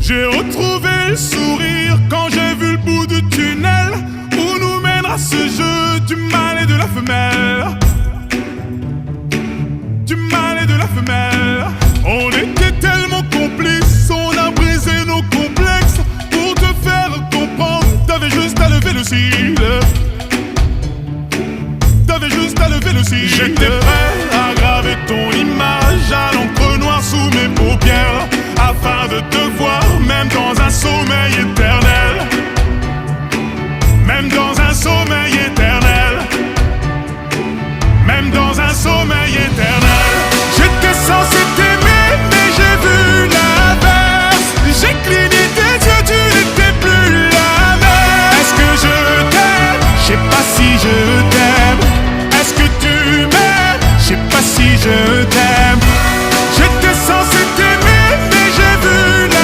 J'ai retrouvé le sourire quand j'ai vu le bout du tunnel où nous mènera ce jeu du mâle et de la femelle. Du mâle et de la femelle. On était